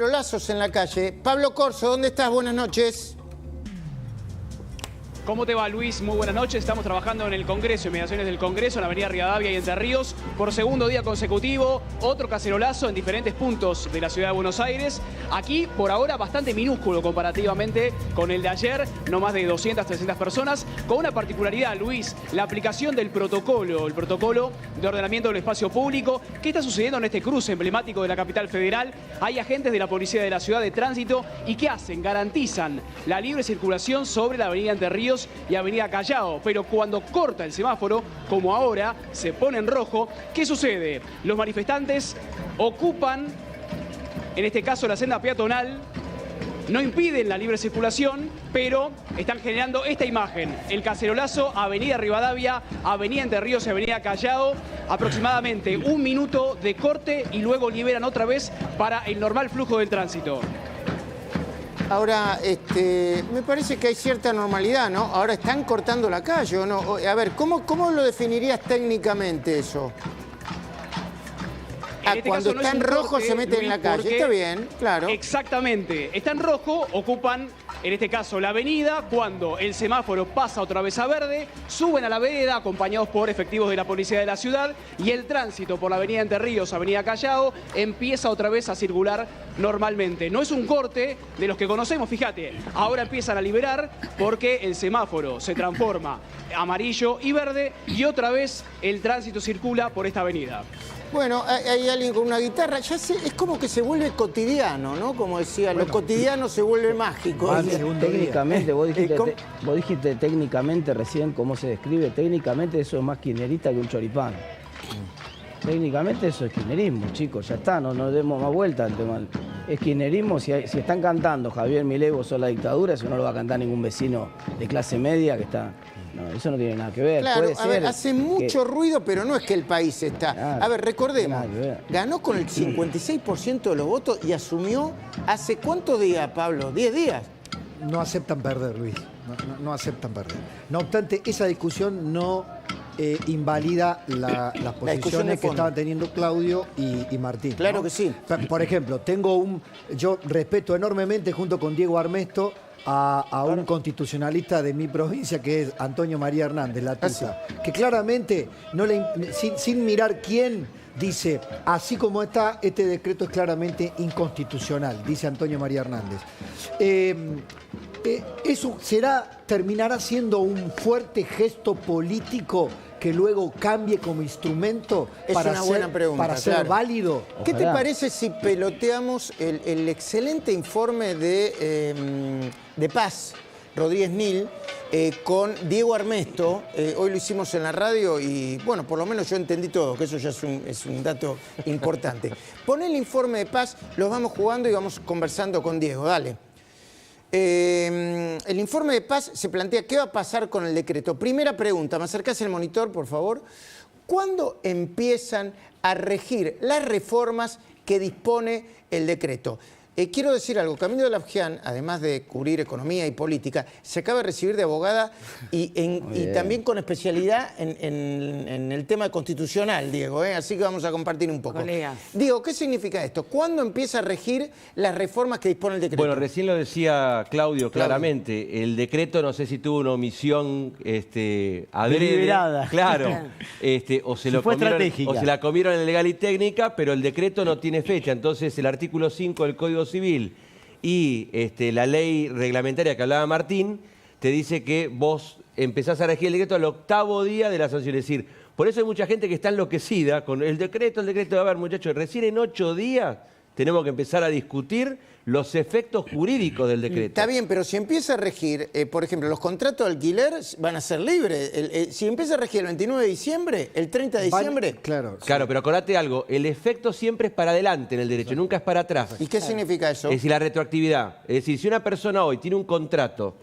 Lazos en la calle. Pablo Corso, ¿dónde estás? Buenas noches. ¿Cómo te va, Luis? Muy buenas noches. Estamos trabajando en el Congreso, en mediaciones del Congreso, en la avenida Rivadavia y Entre Ríos, por segundo día consecutivo. Otro cacerolazo en diferentes puntos de la ciudad de Buenos Aires. Aquí, por ahora, bastante minúsculo comparativamente con el de ayer. No más de 200, 300 personas. Con una particularidad, Luis, la aplicación del protocolo, el protocolo de ordenamiento del espacio público. ¿Qué está sucediendo en este cruce emblemático de la capital federal? Hay agentes de la Policía de la Ciudad de Tránsito. ¿Y qué hacen? Garantizan la libre circulación sobre la avenida Entre Ríos y avenida Callao, pero cuando corta el semáforo, como ahora, se pone en rojo, ¿qué sucede? Los manifestantes ocupan, en este caso la senda peatonal, no impiden la libre circulación, pero están generando esta imagen, el cacerolazo, avenida Rivadavia, avenida Entre Ríos y avenida Callao, aproximadamente un minuto de corte y luego liberan otra vez para el normal flujo del tránsito. Ahora, me parece que hay cierta normalidad, ¿no? Ahora están cortando la calle, ¿o no? A ver, ¿cómo lo definirías técnicamente eso? Cuando está en rojo se mete en la calle, está bien, claro. Exactamente, está en rojo, ocupan, en este caso, la avenida. Cuando el semáforo pasa otra vez a verde, suben a la vereda acompañados por efectivos de la Policía de la Ciudad y el tránsito por la avenida Entre Ríos, avenida Callao, empieza otra vez a circular normalmente. No es un corte de los que conocemos, fíjate, ahora empiezan a liberar porque el semáforo se transforma amarillo y verde y otra vez el tránsito circula por esta avenida. Bueno, hay alguien con una guitarra, ya sé, es como que se vuelve cotidiano, ¿no? Como decía, bueno, lo cotidiano se vuelve mágico. Técnicamente, vos dijiste técnicamente recién cómo se describe, técnicamente eso es más kirchnerista que un choripán. Técnicamente eso es kirchnerismo, chicos, ya está, no demos más vuelta al tema. Es kirchnerismo, si están cantando Javier Milei, vos sos la dictadura, eso no lo va a cantar ningún vecino de clase media que está... No, eso no tiene nada que ver. Claro, a ver, hace mucho ruido, pero no es que el país está... Claro, a ver, recordemos, ganó con el 56% de los votos y asumió ¿hace cuántos días, Pablo? ¿10 días? No aceptan perder, Luis, no aceptan perder. No obstante, esa discusión no invalida las posiciones que estaban teniendo Claudio y Martín. Claro, ¿no? Que sí. Por ejemplo, yo respeto enormemente junto con Diego Armesto a un constitucionalista de mi provincia que es Antonio María Hernández, la tuta, que claramente, sin mirar quién, dice, así como está, este decreto es claramente inconstitucional, dice Antonio María Hernández. Eso terminará siendo un fuerte gesto político que luego cambie como instrumento para ser válido. ¿Qué te parece si peloteamos el excelente informe de Paz, Rodríguez Nil, con Diego Armesto? Hoy lo hicimos en la radio y, bueno, por lo menos yo entendí todo, que eso ya es un dato importante. Pon el informe de Paz, los vamos jugando y vamos conversando con Diego, dale. El informe de Paz se plantea qué va a pasar con el decreto. Primera pregunta, ¿me acercás el monitor, por favor? ¿Cuándo empiezan a regir las reformas que dispone el decreto? Quiero decir algo, Camilo Lapjian, además de cubrir economía y política, se acaba de recibir de abogada y también con especialidad en el tema constitucional, Diego, así que vamos a compartir un poco. Colega. Diego, ¿qué significa esto? ¿Cuándo empieza a regir las reformas que dispone el decreto? Bueno, recién lo decía Claudio claramente, el decreto no sé si tuvo una omisión deliberada. Claro, o se la comieron en legal y técnica, pero el decreto no tiene fecha, entonces el artículo 5 del Código Civil y la ley reglamentaria que hablaba Martín, te dice que vos empezás a regir el decreto al 8º día de la sanción. Es decir, por eso hay mucha gente que está enloquecida con el decreto. A ver, muchachos, recién en 8 días tenemos que empezar a discutir los efectos jurídicos del decreto. Está bien, pero si empieza a regir, por ejemplo, los contratos de alquiler van a ser libres. Si empieza a regir el 29 de diciembre, el 30 de diciembre... Claro, pero acordate algo, el efecto siempre es para adelante en el derecho, nunca es para atrás. ¿Y qué significa eso? Es decir, la retroactividad. Es decir, si una persona hoy tiene un contrato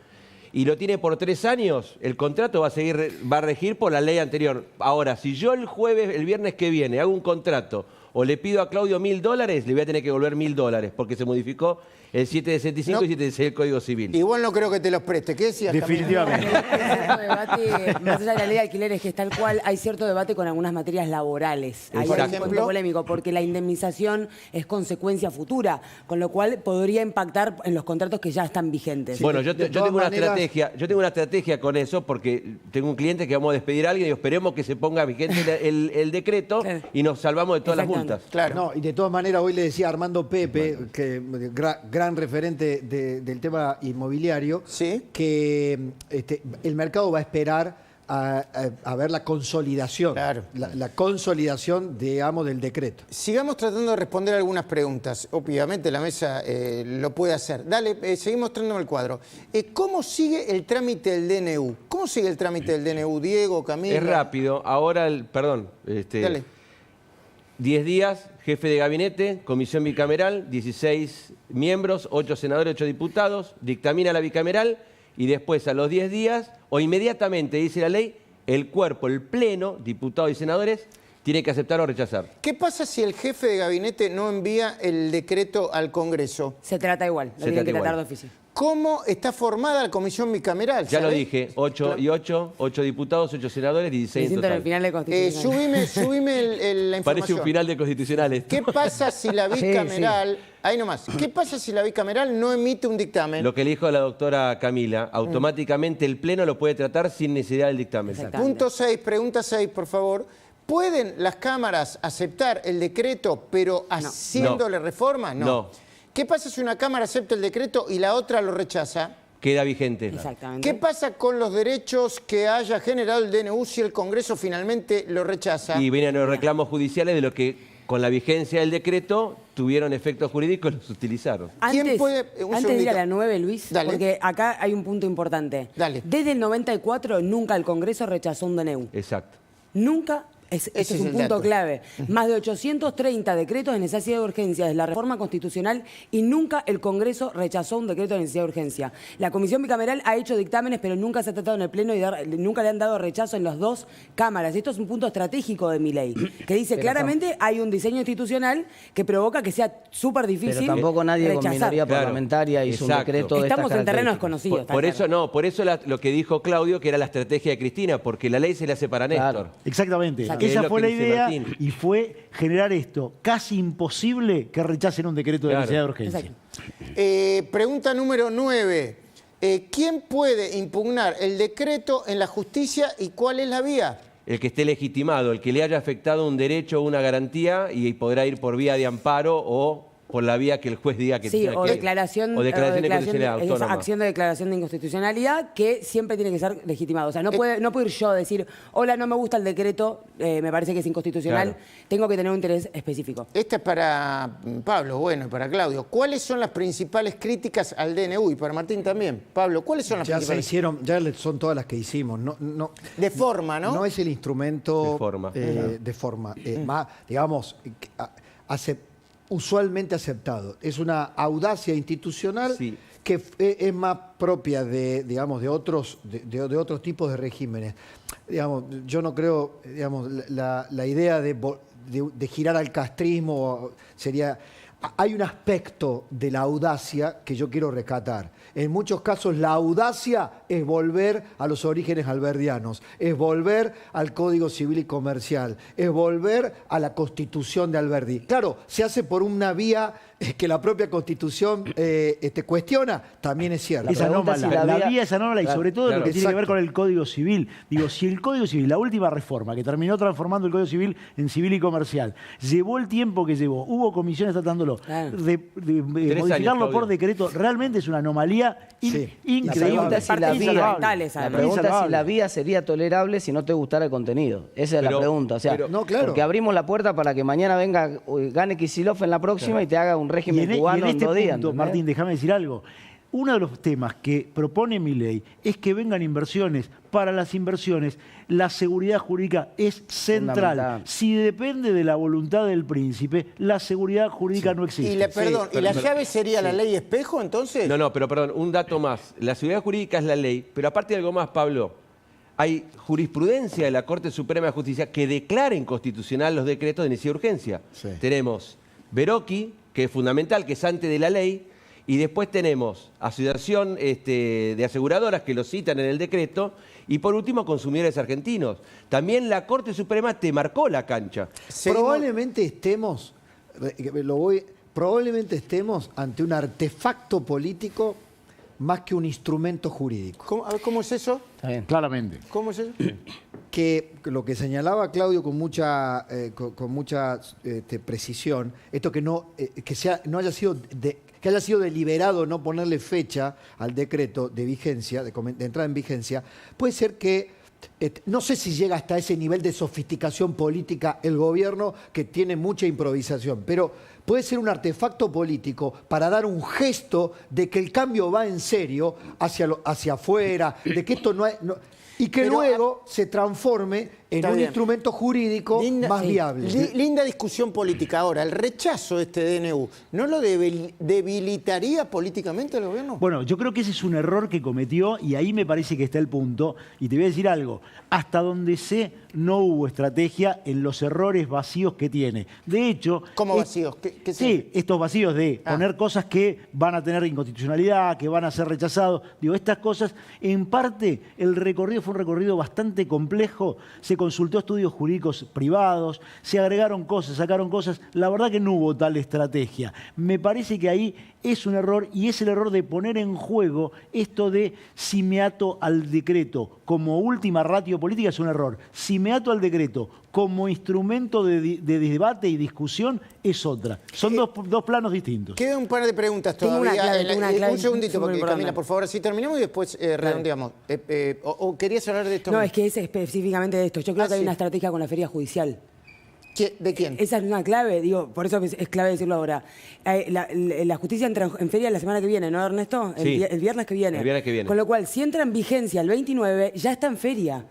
y lo tiene por 3 años, el contrato va a regir por la ley anterior. Ahora, si yo el viernes que viene hago un contrato o le pido a Claudio $1000, le voy a tener que devolver $1000, porque se modificó el 765 y 766 del Código Civil. Igual no creo que te los preste. ¿Qué decías? Definitivamente. Debate, más allá de la ley de alquileres, que es tal cual, hay cierto debate con algunas materias laborales. Ahí hay un punto polémico, porque la indemnización es consecuencia futura, con lo cual podría impactar en los contratos que ya están vigentes. Bueno, yo tengo una estrategia con eso, porque tengo un cliente que vamos a despedir a alguien y esperemos que se ponga vigente el decreto y nos salvamos de todas las multas. Claro. No, y de todas maneras, hoy le decía a Armando Pepe, que gran referente del tema inmobiliario, ¿sí? que el mercado va a esperar a ver la consolidación, claro. la consolidación, digamos, del decreto. Sigamos tratando de responder algunas preguntas. Obviamente la mesa lo puede hacer. Dale, seguimos mostrando el cuadro. ¿Cómo sigue el trámite del DNU? ¿Cómo sigue el trámite del DNU, Diego, Camila? Es rápido. Ahora, Dale. 10 días, jefe de gabinete, comisión bicameral, 16 miembros, 8 senadores, 8 diputados, dictamina la bicameral y después a los 10 días, o inmediatamente, dice la ley, el cuerpo, el pleno, diputados y senadores, tiene que aceptar o rechazar. ¿Qué pasa si el jefe de gabinete no envía el decreto al Congreso? Se trata igual, lo tienen que tratar de oficio. ¿Cómo está formada la comisión bicameral? Ya lo dije, 8 y 8, 8 diputados, 8 senadores, 16 en total. El final de Constitucional. Subime la información. Parece un final de Constitucionales. ¿Qué pasa si la bicameral, ahí nomás, qué pasa si la bicameral no emite un dictamen? Lo que le dijo la doctora Camila, automáticamente el Pleno lo puede tratar sin necesidad del dictamen. Punto 6, pregunta 6, por favor. ¿Pueden las cámaras aceptar el decreto, pero haciéndole reformas? No. ¿Qué pasa si una cámara acepta el decreto y la otra lo rechaza? Queda vigente. Exactamente. ¿Qué pasa con los derechos que haya generado el DNU si el Congreso finalmente lo rechaza? Y vienen los reclamos judiciales de lo que con la vigencia del decreto tuvieron efectos jurídicos y los utilizaron. ¿Quién puede...? Antes de ir a la 9, Luis, Dale. porque acá hay un punto importante. Dale. Desde el 94 nunca el Congreso rechazó un DNU. Exacto. Nunca. Ese es un punto dato. clave. Más de 830 decretos de necesidad de urgencia desde la reforma constitucional y nunca el Congreso rechazó un decreto de necesidad de urgencia. La Comisión Bicameral ha hecho dictámenes, pero nunca se ha tratado en el Pleno y nunca le han dado rechazo en las dos cámaras. Esto es un punto estratégico de mi ley, que dice claramente hay un diseño institucional que provoca que sea súper difícil. Pero tampoco nadie rechazar. con minoría parlamentaria hizo un decreto de Estamos estas en terrenos características. desconocidos. Por eso lo que dijo Claudio, que era la estrategia de Cristina, porque la ley se le hace para Néstor. Exactamente. Exacto. Esa Es lo fue que la dice idea Martín. y fue generar esto. Casi imposible que rechacen un decreto de necesidad de urgencia. Exacto. Pregunta número 9. ¿Quién puede impugnar el decreto en la justicia y cuál es la vía? El que esté legitimado, el que le haya afectado un derecho o una garantía y podrá ir por vía de amparo o por la vía que el juez diga que Sí, tiene o que ir. declaración, O declaración de esa inconstitucionalidad autónoma. acción de declaración de inconstitucionalidad que siempre tiene que ser legitimado. O sea, no puedo ir yo a decir, hola, no me gusta el decreto, me parece que es inconstitucional, Claro. tengo que tener un interés específico. Esta es para Pablo, bueno, y para Claudio. ¿Cuáles son las principales críticas al DNU? Y para Martín también. Pablo, ¿cuáles son las Ya se principales? hicieron, ya son todas las que hicimos. De forma, ¿no? No es el instrumento De forma. de forma. Más, digamos, usualmente aceptado. Es una audacia institucional Sí. que es más propia de, digamos, de otros tipos de regímenes. Digamos, yo no creo, digamos, la idea de girar al castrismo sería... Hay un aspecto de la audacia que yo quiero rescatar. En muchos casos la audacia es volver a los orígenes alberdianos, es volver al Código Civil y Comercial, es volver a la Constitución de Alberdi. Claro, se hace por una vía que la propia Constitución cuestiona, también es cierto. Es anómala, la vía es anómala y sobre todo lo que tiene que ver exacto. con el Código Civil. Digo, si el Código Civil, la última reforma que terminó transformando el Código Civil en civil y comercial, llevó el tiempo que llevó, hubo comisiones tratándolo, Claro. de modificarlo por decreto, realmente es una anomalía Sí. increíble. La pregunta es si la vía, fundamentales, la además. pregunta es si Insalvable. la vía sería tolerable si no te gustara el contenido. Esa es la Pero- pregunta. O sea, No, claro. porque abrimos la puerta para que mañana venga, gane Kicillof en la próxima y te haga un Y régimen en cubano en este 2 días. punto, ¿entendés? Martín, déjame decir algo. Uno de los temas que propone mi ley es que vengan inversiones. Para las inversiones, la seguridad jurídica es central. Fundamental. Si depende de la voluntad del príncipe, la seguridad jurídica no existe. Y la llave sería la ley espejo, entonces. No, pero perdón, un dato más. La seguridad jurídica es la ley, pero aparte de algo más, Pablo, hay jurisprudencia de la Corte Suprema de Justicia que declara inconstitucional los decretos de necesidad de urgencia. Sí. Tenemos Verocchi, que es fundamental, que es antes de la ley, y después tenemos Asociación de Aseguradoras, que lo citan en el decreto, y por último, Consumidores Argentinos. También la Corte Suprema te marcó la cancha. Probablemente estemos ante un artefacto político más que un instrumento jurídico. A ver, ¿cómo es eso? Está bien. Claramente. ¿Cómo es eso? Que lo que señalaba Claudio con mucha precisión, esto que que haya sido deliberado no ponerle fecha al decreto de vigencia, de entrada en vigencia, puede ser que, no sé si llega hasta ese nivel de sofisticación política el gobierno, que tiene mucha improvisación, pero puede ser un artefacto político para dar un gesto de que el cambio va en serio hacia afuera, de que esto y que luego se transforme en un instrumento jurídico más viable. Linda discusión política. Ahora, ¿el rechazo de este DNU no lo debilitaría políticamente el gobierno? Bueno, yo creo que ese es un error que cometió y ahí me parece que está el punto. Y te voy a decir algo. Hasta donde sé, no hubo estrategia en los errores vacíos que tiene. De hecho... ¿Cómo vacíos? Sí, estos vacíos de poner cosas que van a tener inconstitucionalidad, que van a ser rechazados. Digo, estas cosas, en parte, el recorrido fue un recorrido bastante complejo. Se consultó estudios jurídicos privados, se agregaron cosas, sacaron cosas. La verdad que no hubo tal estrategia. Me parece que ahí es un error y es el error de poner en juego esto de si me ato al decreto como última ratio política es un error. Si me ato al decreto como instrumento de debate y discusión es otra. Son dos planos distintos. Quedan un par de preguntas Tengo todavía. una clave Un segundito, porque importante. Camila, por favor, así terminamos y después redondeamos. ¿O querías hablar de esto? No, es que es específicamente de esto. Yo creo que hay sí. una estrategia con la feria judicial. ¿De quién? Esa es una clave, digo, por eso es clave decirlo ahora. La justicia entra en feria la semana que viene, ¿no, Ernesto? Sí. El viernes que viene. El viernes que viene. Con lo cual, si entra en vigencia el 29, ya está en feria.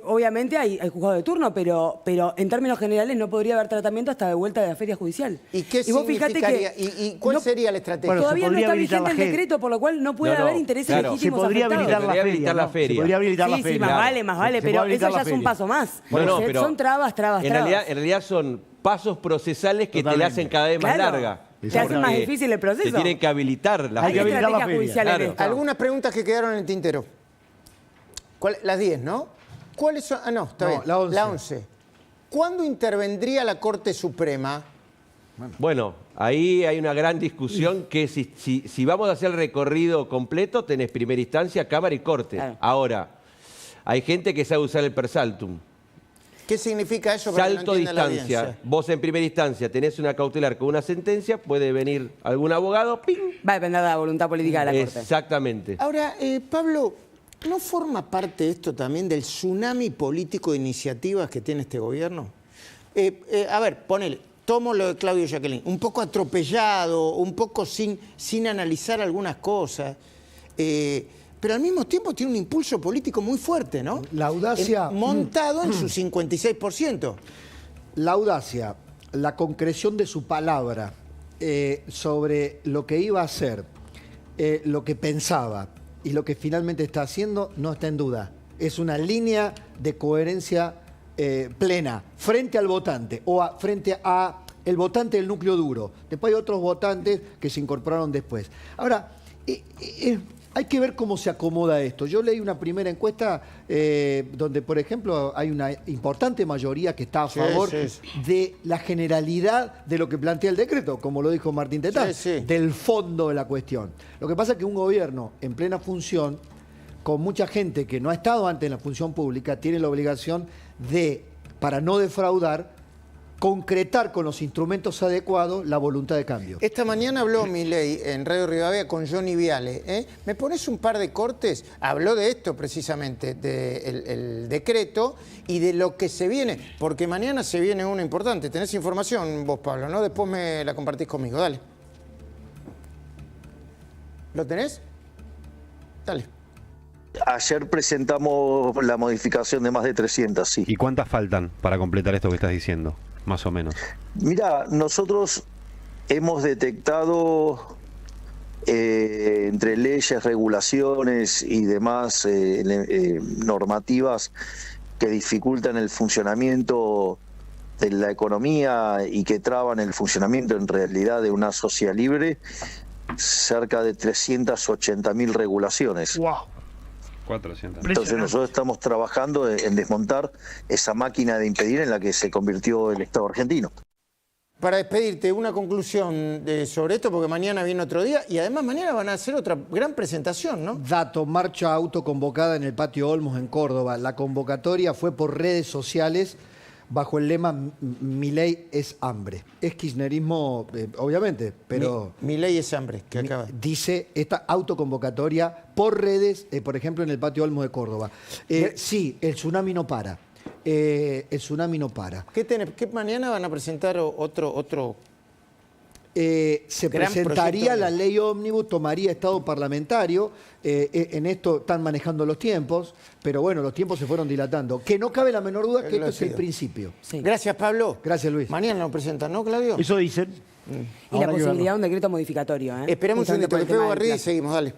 Obviamente hay juzgado de turno, pero en términos generales no podría haber tratamiento hasta de vuelta de la feria judicial. ¿Y qué vos fijate significaría? ¿Y cuál sería la estrategia? Bueno, todavía no está habilitar vigente la el decreto, por lo cual no puede No, haber intereses claro. legítimos Se podría afectados. habilitar la Se podría feria. habilitar la ¿no? feria. Se podría habilitar la Sí, feria. sí, más vale, Se puede pero eso habilitar ya la es un feria. paso más. No, pero Son trabas. En realidad son pasos procesales que te Totalmente. la hacen cada vez más Claro. larga. Te hacen más difícil el proceso. Te tienen que habilitar la Hay que feria. habilitar la estrategia feria. judicial en Claro. esto. Algunas preguntas que quedaron en el tintero. Las 10, ¿no? ¿Cuáles son? No, está bien. la 11. La 11. ¿Cuándo intervendría la Corte Suprema? Bueno, ahí hay una gran discusión que si vamos a hacer el recorrido completo, tenés primera instancia, Cámara y Corte. Claro. Ahora, hay gente que sabe usar el per saltum. ¿Qué significa eso para que Salto no entienda la distancia. audiencia? Vos en primera instancia tenés una cautelar con una sentencia, puede venir algún abogado, ¡ping! Va a depender de la voluntad política de la Corte. Exactamente. Ahora, Pablo, ¿no forma parte esto también del tsunami político de iniciativas que tiene este gobierno? A ver, ponele, tomo lo de Claudio Jacqueline, un poco atropellado, un poco sin analizar algunas cosas, pero al mismo tiempo tiene un impulso político muy fuerte, ¿no? La audacia... Montado en su 56%. La audacia, la concreción de su palabra sobre lo que iba a hacer, lo que pensaba y lo que finalmente está haciendo, no está en duda. Es una línea de coherencia plena frente al votante o frente a el votante del núcleo duro. Después hay otros votantes que se incorporaron después. Ahora, hay que ver cómo se acomoda esto. Yo leí una primera encuesta donde, por ejemplo, hay una importante mayoría que está a favor de la generalidad de lo que plantea el decreto, como lo dijo Martín Tetaz, del fondo de la cuestión. Lo que pasa es que un gobierno en plena función, con mucha gente que no ha estado antes en la función pública, tiene la obligación de, para no defraudar, concretar con los instrumentos adecuados la voluntad de cambio. Esta mañana habló Milei en Radio Rivadavia con Johnny Viale. ¿Me pones un par de cortes? Habló de esto precisamente, del decreto y de lo que se viene, porque mañana se viene uno importante. Tenés información vos, Pablo, ¿no? Después me la compartís conmigo. Dale. ¿Lo tenés? Dale. Ayer presentamos la modificación de más de 300, sí. ¿Y cuántas faltan para completar esto que estás diciendo, más o menos? Mira, nosotros hemos detectado entre leyes, regulaciones y demás normativas que dificultan el funcionamiento de la economía y que traban el funcionamiento en realidad de una sociedad libre, cerca de 380.000 regulaciones. ¡Wow! 400. Entonces nosotros estamos trabajando en desmontar esa máquina de impedir en la que se convirtió el Estado argentino. Para despedirte, una conclusión sobre esto, porque mañana viene otro día y además mañana van a hacer otra gran presentación, ¿no? Dato, marcha autoconvocada en el Patio Olmos en Córdoba. La convocatoria fue por redes sociales bajo el lema "Mi ley es hambre". Es kirchnerismo, obviamente, pero... Mi ley es hambre, que acaba. Dice esta autoconvocatoria por redes, por ejemplo, en el Patio Olmos de Córdoba. Sí, el tsunami no para. El tsunami no para. ¿Qué mañana van a presentar otro se presentaría la ley ómnibus, tomaría estado parlamentario. En esto están manejando los tiempos, pero bueno, los tiempos se fueron dilatando. Que no cabe la menor duda que esto es el principio. Sí. Gracias, Pablo. Gracias, Luis. Mañana lo presentan, ¿no, Claudio? Eso dicen. Y la posibilidad de un decreto modificatorio. Esperemos un segundito, que pego arriba y seguimos, dale.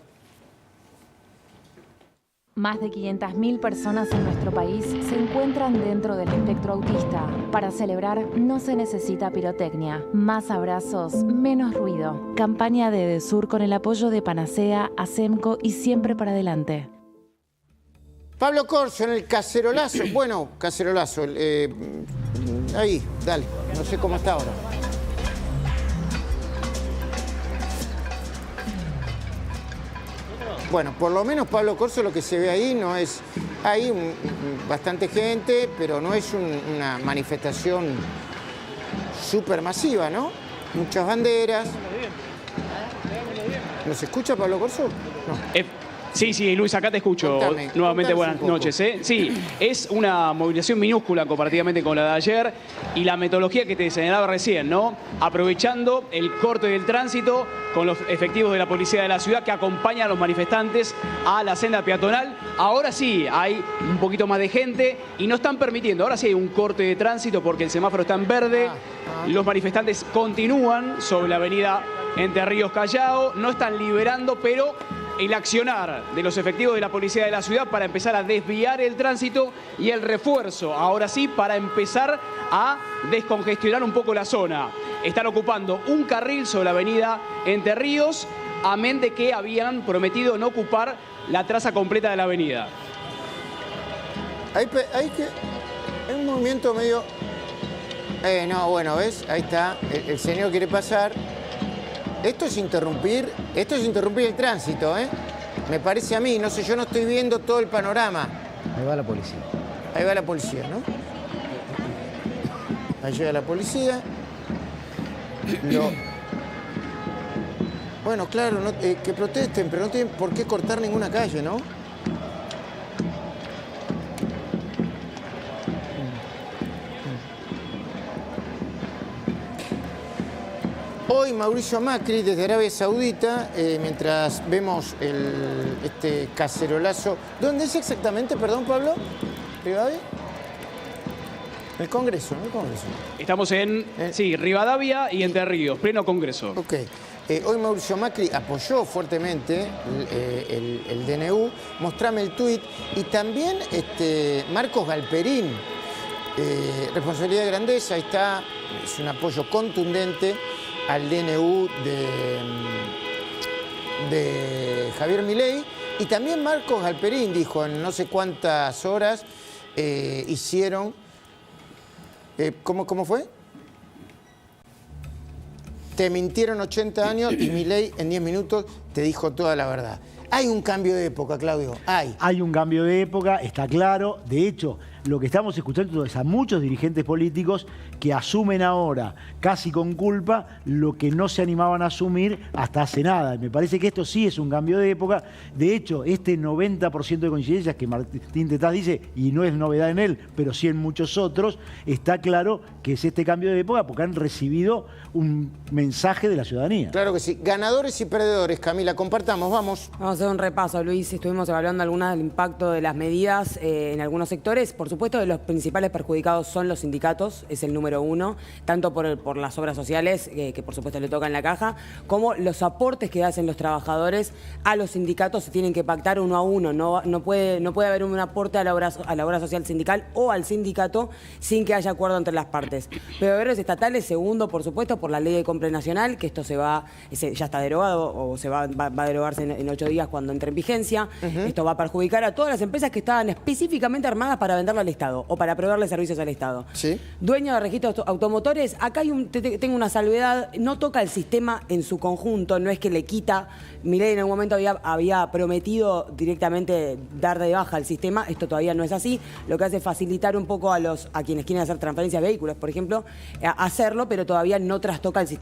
Más de 500.000 personas en nuestro país se encuentran dentro del espectro autista. Para celebrar no se necesita pirotecnia. Más abrazos, menos ruido. Campaña de Edesur con el apoyo de Panacea, ASEMCO y Siempre para Adelante. Pablo Corso en el cacerolazo. Bueno, cacerolazo. Ahí, dale. No sé cómo está ahora. Bueno, por lo menos Pablo Corso lo que se ve ahí no es... Hay bastante gente, pero no es una manifestación súper masiva, ¿no? Muchas banderas. ¿Nos escucha Pablo Corso? No. Sí, Luis, acá te escucho. Nuevamente buenas noches. Sí, es una movilización minúscula comparativamente con la de ayer y la metodología que te señalaba recién, ¿no? Aprovechando el corte del tránsito con los efectivos de la policía de la ciudad que acompañan a los manifestantes a la senda peatonal. Ahora sí hay un poquito más de gente y no están permitiendo. Ahora sí hay un corte de tránsito porque el semáforo está en verde. Los manifestantes continúan sobre la avenida Entre Ríos Callao. No están liberando, pero el accionar de los efectivos de la policía de la ciudad para empezar a desviar el tránsito y el refuerzo, ahora sí, para empezar a descongestionar un poco la zona. Están ocupando un carril sobre la avenida Entre Ríos, amén de que habían prometido no ocupar la traza completa de la avenida. Hay un movimiento medio... no, bueno, ¿ves? Ahí está, el señor quiere pasar. Esto es interrumpir el tránsito, ¿eh? Me parece a mí, no sé, yo no estoy viendo todo el panorama. Ahí va la policía. Ahí va la policía, ¿no? Ahí llega la policía. Bueno, claro, que protesten, pero no tienen por qué cortar ninguna calle, ¿no? Hoy Mauricio Macri desde Arabia Saudita, mientras vemos este cacerolazo. ¿Dónde es exactamente, perdón, Pablo? ¿Rivadavia? El Congreso, ¿no? El Congreso. Estamos en, Rivadavia y Entre Ríos, pleno Congreso. Ok. Hoy Mauricio Macri apoyó fuertemente el DNU. Mostrame el tuit. Y también Marcos Galperín, responsabilidad de grandeza, ahí está, es un apoyo contundente al DNU de Javier Milei. Y también Marcos Galperín dijo en no sé cuántas horas hicieron... ¿Cómo fue? Te mintieron 80 años y Milei en 10 minutos te dijo toda la verdad. Hay un cambio de época, Claudio. Hay un cambio de época, está claro. De hecho, lo que estamos escuchando es a muchos dirigentes políticos que asumen ahora, casi con culpa, lo que no se animaban a asumir hasta hace nada. Me parece que esto sí es un cambio de época. De hecho, este 90% de coincidencias que Martín Tetaz dice, y no es novedad en él, pero sí en muchos otros, está claro que es este cambio de época porque han recibido un mensaje de la ciudadanía. Claro que sí. Ganadores y perdedores, Camila, compartamos, vamos. Vamos a hacer un repaso, Luis. Estuvimos evaluando algunas del impacto de las medidas en algunos sectores. Por supuesto, los principales perjudicados son los sindicatos, es el número 1, tanto por las obras sociales, que por supuesto le tocan la caja, como los aportes que hacen los trabajadores a los sindicatos se tienen que pactar uno a uno. No puede haber un aporte a la obra social sindical o al sindicato sin que haya acuerdo entre las partes. Proveedores estatales, segundo, por supuesto, por la ley de compra nacional, que esto ya está derogado o va a derogarse en 8 días cuando entre en vigencia. Esto va a perjudicar a todas las empresas que estaban específicamente armadas para venderle al Estado o para proveerle servicios al Estado. ¿Sí? Dueño de registros automotores, acá tengo una salvedad, no toca el sistema en su conjunto, no es que le quita. Milei en algún momento había prometido directamente dar de baja el sistema, esto todavía no es así, lo que hace es facilitar un poco a quienes quieren hacer transferencias de vehículos, por ejemplo, hacerlo, pero todavía no trastoca el sistema.